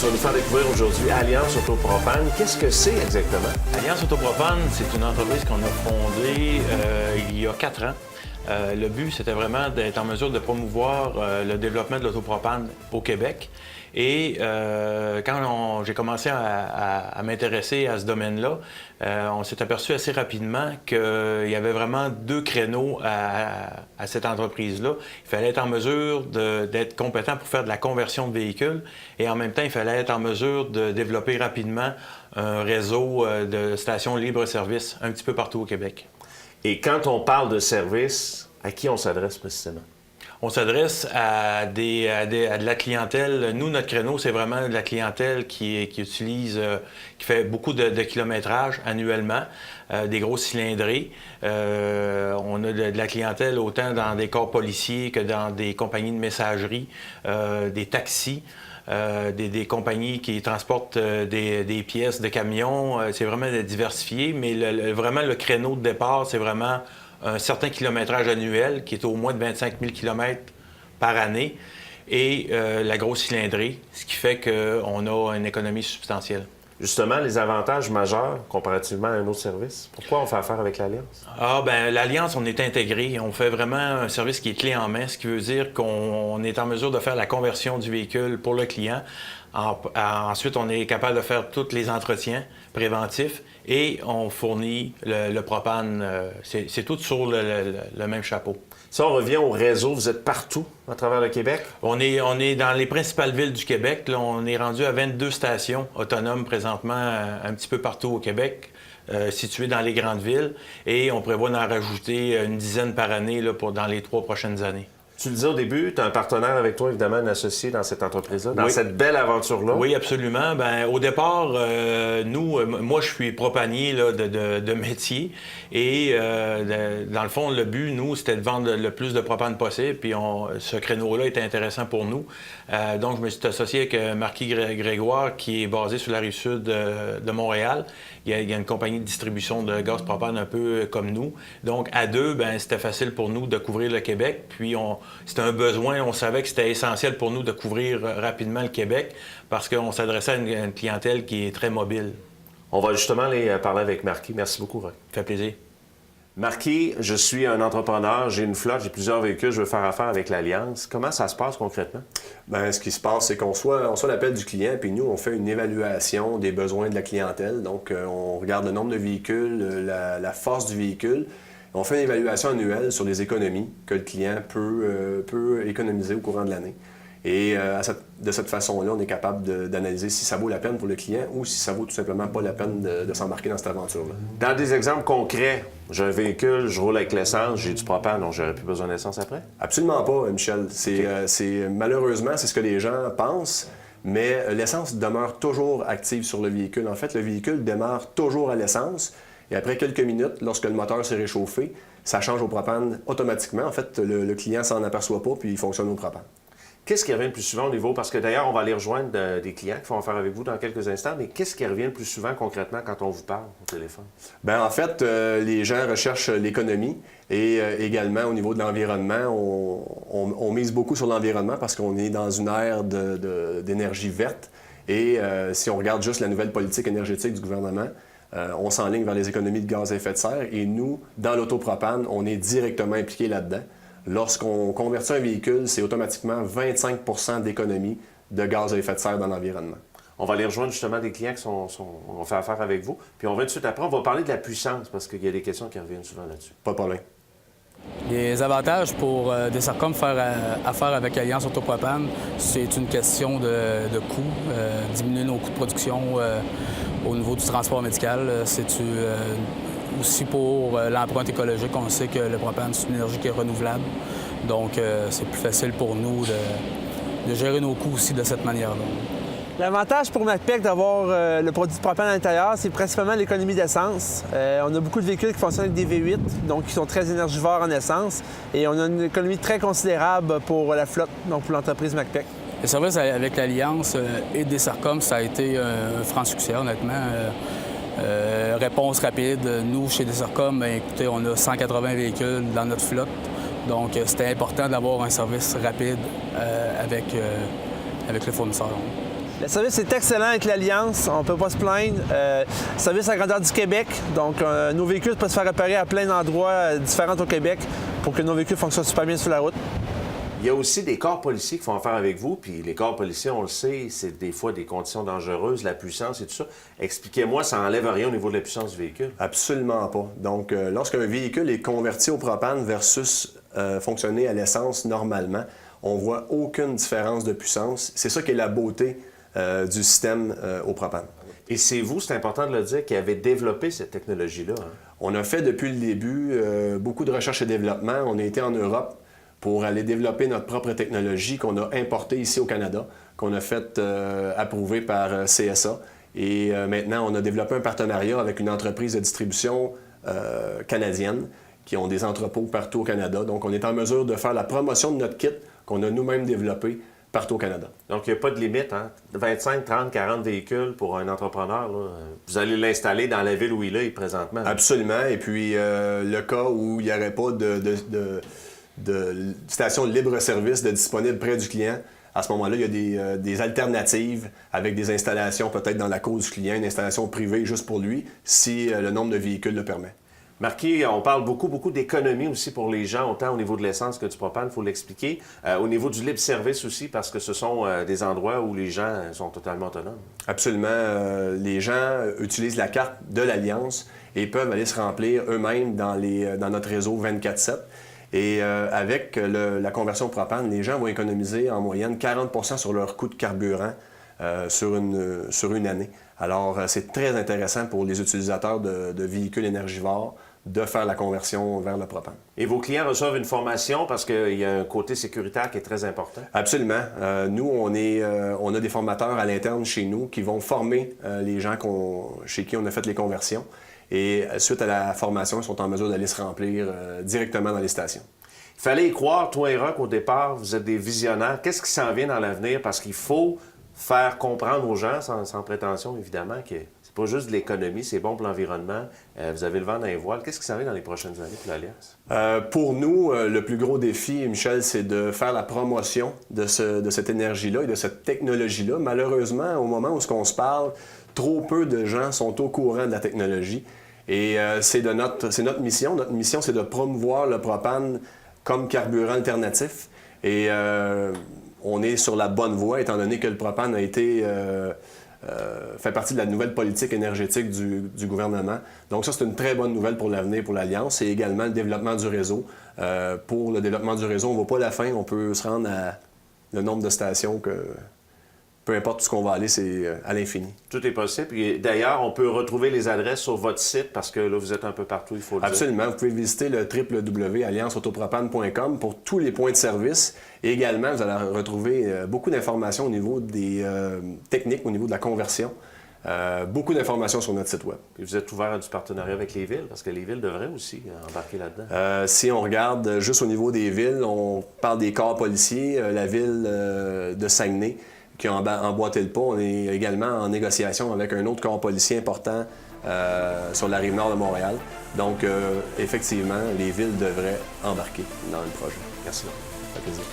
Tu vas nous faire découvrir aujourd'hui Alliance Autopropane. Qu'est-ce que c'est exactement? Alliance Autopropane, c'est une entreprise qu'on a fondée il y a 4 ans. Le but, c'était vraiment d'être en mesure de promouvoir le développement de l'autopropane au Québec. Et quand j'ai commencé à m'intéresser à ce domaine-là, on s'est aperçu assez rapidement qu'il y avait vraiment 2 créneaux à cette entreprise-là. Il fallait être en mesure d'être compétent pour faire de la conversion de véhicules et en même temps, il fallait être en mesure de développer rapidement un réseau de stations libre-service un petit peu partout au Québec. Et quand on parle de service, à qui on s'adresse précisément? On s'adresse à de la clientèle. Nous, notre créneau, c'est vraiment de la clientèle qui fait beaucoup de kilométrage annuellement, des grosses cylindrées. On a de la clientèle autant dans des corps policiers que dans des compagnies de messagerie, des taxis. Des compagnies qui transportent des pièces de camions. C'est vraiment diversifié, mais vraiment le créneau de départ, c'est vraiment un certain kilométrage annuel qui est au moins de 25 000 km par année et la grosse cylindrée, ce qui fait qu'on a une économie substantielle. Justement, les avantages majeurs comparativement à un autre service. Pourquoi on fait affaire avec l'Alliance? L'Alliance, on est intégré. On fait vraiment un service qui est clé en main, ce qui veut dire qu'on est en mesure de faire la conversion du véhicule pour le client. Ensuite, on est capable de faire tous les entretiens préventifs et on fournit le propane. C'est tout sur le même chapeau. Si on revient au réseau, vous êtes partout à travers le Québec? On est dans les principales villes du Québec. Là, on est rendu à 22 stations autonomes présentement un petit peu partout au Québec, situées dans les grandes villes. Et on prévoit d'en rajouter une dizaine par année là, dans les 3 prochaines années. Tu le disais au début, tu as un partenaire avec toi, évidemment, un associé dans cette entreprise-là, dans cette belle aventure-là. Oui, absolument. Au départ, moi, je suis propanier là, de métier. Et dans le fond, le but, nous, c'était de vendre le plus de propane possible. Puis ce créneau-là était intéressant pour nous. Donc, je me suis associé avec Marquis Grégoire, qui est basé sur la rive sud de Montréal. Il y a une compagnie de distribution de gaz propane un peu comme nous. Donc, à deux, c'était facile pour nous de couvrir le Québec. Puis, c'était un besoin. On savait que c'était essentiel pour nous de couvrir rapidement le Québec parce qu'on s'adressait à une clientèle qui est très mobile. On va justement aller parler avec Marquis. Merci beaucoup, Roch. Ça fait plaisir. Marquis, je suis un entrepreneur, j'ai une flotte, j'ai plusieurs véhicules, je veux faire affaire avec l'Alliance. Comment ça se passe concrètement? Bien, ce qui se passe, c'est qu'on reçoit l'appel du client, puis nous, on fait une évaluation des besoins de la clientèle. Donc, on regarde le nombre de véhicules, la force du véhicule. On fait une évaluation annuelle sur les économies que le client peut économiser au courant de l'année. Et de cette façon-là, on est capable d'analyser si ça vaut la peine pour le client ou si ça vaut tout simplement pas la peine de s'embarquer dans cette aventure-là. Dans des exemples concrets, j'ai un véhicule, je roule avec l'essence, j'ai du propane, donc j'aurais plus besoin d'essence après? Absolument pas, Michel. Malheureusement, c'est ce que les gens pensent, mais l'essence demeure toujours active sur le véhicule. En fait, le véhicule démarre toujours à l'essence et après quelques minutes, lorsque le moteur s'est réchauffé, ça change au propane automatiquement. En fait, le client s'en aperçoit pas puis il fonctionne au propane. Qu'est-ce qui revient le plus souvent au niveau? Parce que d'ailleurs, on va aller rejoindre des clients qui font affaire avec vous dans quelques instants, mais qu'est-ce qui revient le plus souvent concrètement quand on vous parle au téléphone? Bien, en fait, les gens recherchent l'économie et également au niveau de l'environnement, on mise beaucoup sur l'environnement parce qu'on est dans une ère d'énergie verte et si on regarde juste la nouvelle politique énergétique du gouvernement, on s'enligne vers les économies de gaz à effet de serre et nous, dans l'autopropane, on est directement impliqués là-dedans. Lorsqu'on convertit un véhicule, c'est automatiquement 25 % d'économie de gaz à effet de serre dans l'environnement. On va aller rejoindre justement des clients qui ont fait affaire avec vous. Puis on va tout de suite après, on va parler de la puissance parce qu'il y a des questions qui reviennent souvent là-dessus. Pas de problème. Les avantages pour Desarcom faire affaire avec Alliance Autopropane, c'est une question de coût, diminuer nos coûts de production au niveau du transport médical. C'est aussi pour l'empreinte écologique, on sait que le propane, c'est une énergie qui est renouvelable. Donc, c'est plus facile pour nous de gérer nos coûts aussi de cette manière-là. L'avantage pour MacPac d'avoir le produit de propane à l'intérieur, c'est principalement l'économie d'essence. On a beaucoup de véhicules qui fonctionnent avec des V8, donc qui sont très énergivores en essence. Et on a une économie très considérable pour la flotte, donc pour l'entreprise MacPac. Le service avec l'Alliance et Desarcom, ça a été un franc succès, honnêtement. Réponse rapide. Nous, chez Desarcom, écoutez, on a 180 véhicules dans notre flotte. Donc, c'était important d'avoir un service rapide avec le fournisseur. Le service est excellent avec l'Alliance, on ne peut pas se plaindre. Service à grandeur du Québec, donc nos véhicules peuvent se faire réparer à plein d'endroits différents au Québec pour que nos véhicules fonctionnent super bien sur la route. Il y a aussi des corps policiers qui font affaire avec vous, puis les corps policiers, on le sait, c'est des fois des conditions dangereuses, la puissance et tout ça. Expliquez-moi, ça n'enlève rien au niveau de la puissance du véhicule? Absolument pas. Donc, lorsqu'un véhicule est converti au propane versus fonctionner à l'essence normalement, on ne voit aucune différence de puissance. C'est ça qui est la beauté du système au propane. Et c'est vous, c'est important de le dire, qui avez développé cette technologie-là. Hein? On a fait depuis le début beaucoup de recherche et développement. On a été en Europe pour aller développer notre propre technologie qu'on a importée ici au Canada, qu'on a fait approuver par CSA. Et maintenant, on a développé un partenariat avec une entreprise de distribution canadienne qui ont des entrepôts partout au Canada. Donc, on est en mesure de faire la promotion de notre kit qu'on a nous-mêmes développé partout au Canada. Donc, il n'y a pas de limite, hein? 25, 30, 40 véhicules pour un entrepreneur, là. Vous allez l'installer dans la ville où il est présentement. Là. Absolument. Et puis, le cas où il n'y aurait pas de station libre-service disponible près du client, à ce moment-là, il y a des alternatives avec des installations peut-être dans la cour du client, une installation privée juste pour lui, si le nombre de véhicules le permet. Marquis, on parle beaucoup d'économie aussi pour les gens, autant au niveau de l'essence que du propane, il faut l'expliquer. Au niveau du libre-service aussi, parce que ce sont des endroits où les gens sont totalement autonomes. Absolument. Les gens utilisent la carte de l'Alliance et peuvent aller se remplir eux-mêmes dans notre réseau 24/7. Et avec la conversion propane, les gens vont économiser en moyenne 40 sur leur coût de carburant sur une année. Alors, c'est très intéressant pour les utilisateurs de véhicules énergivores de faire la conversion vers le propane. Et vos clients reçoivent une formation parce qu'il y a un côté sécuritaire qui est très important? Absolument. Nous, on a des formateurs à l'interne chez nous qui vont former les gens chez qui on a fait les conversions. Et suite à la formation, ils sont en mesure d'aller se remplir directement dans les stations. Il fallait y croire, toi et Roch, au départ, vous êtes des visionnaires. Qu'est-ce qui s'en vient dans l'avenir? Parce qu'il faut faire comprendre aux gens, sans prétention évidemment, que c'est pas juste de l'économie, c'est bon pour l'environnement. Vous avez le vent dans les voiles. Qu'est-ce qui s'en vient dans les prochaines années pour l'Alliance? Pour nous, le plus gros défi, Michel, c'est de faire la promotion de cette énergie-là et de cette technologie-là. Malheureusement, au moment où on se parle, trop peu de gens sont au courant de la technologie. Et c'est notre mission. Notre mission, c'est de promouvoir le propane comme carburant alternatif. Et on est sur la bonne voie, étant donné que le propane a été fait partie de la nouvelle politique énergétique du gouvernement. Donc ça, c'est une très bonne nouvelle pour l'avenir, pour l'Alliance, et également le développement du réseau. Pour le développement du réseau, on ne voit pas la fin. On peut se rendre à le nombre de stations que... Peu importe où ce qu'on va aller, c'est à l'infini. Tout est possible. Et d'ailleurs, on peut retrouver les adresses sur votre site parce que là, vous êtes un peu partout, il faut le dire. Absolument. Vous pouvez visiter le www.allianceautopropane.com pour tous les points de service. Et également, vous allez retrouver beaucoup d'informations au niveau des techniques, au niveau de la conversion. Beaucoup d'informations sur notre site web. Et vous êtes ouvert à du partenariat avec les villes, parce que les villes devraient aussi embarquer là-dedans. Si on regarde juste au niveau des villes, on parle des corps policiers, la ville de Saguenay, qui a emboîté le pas. On est également en négociation avec un autre corps policier important sur la rive nord de Montréal. Donc, effectivement, les villes devraient embarquer dans le projet. Merci. Ça fait plaisir.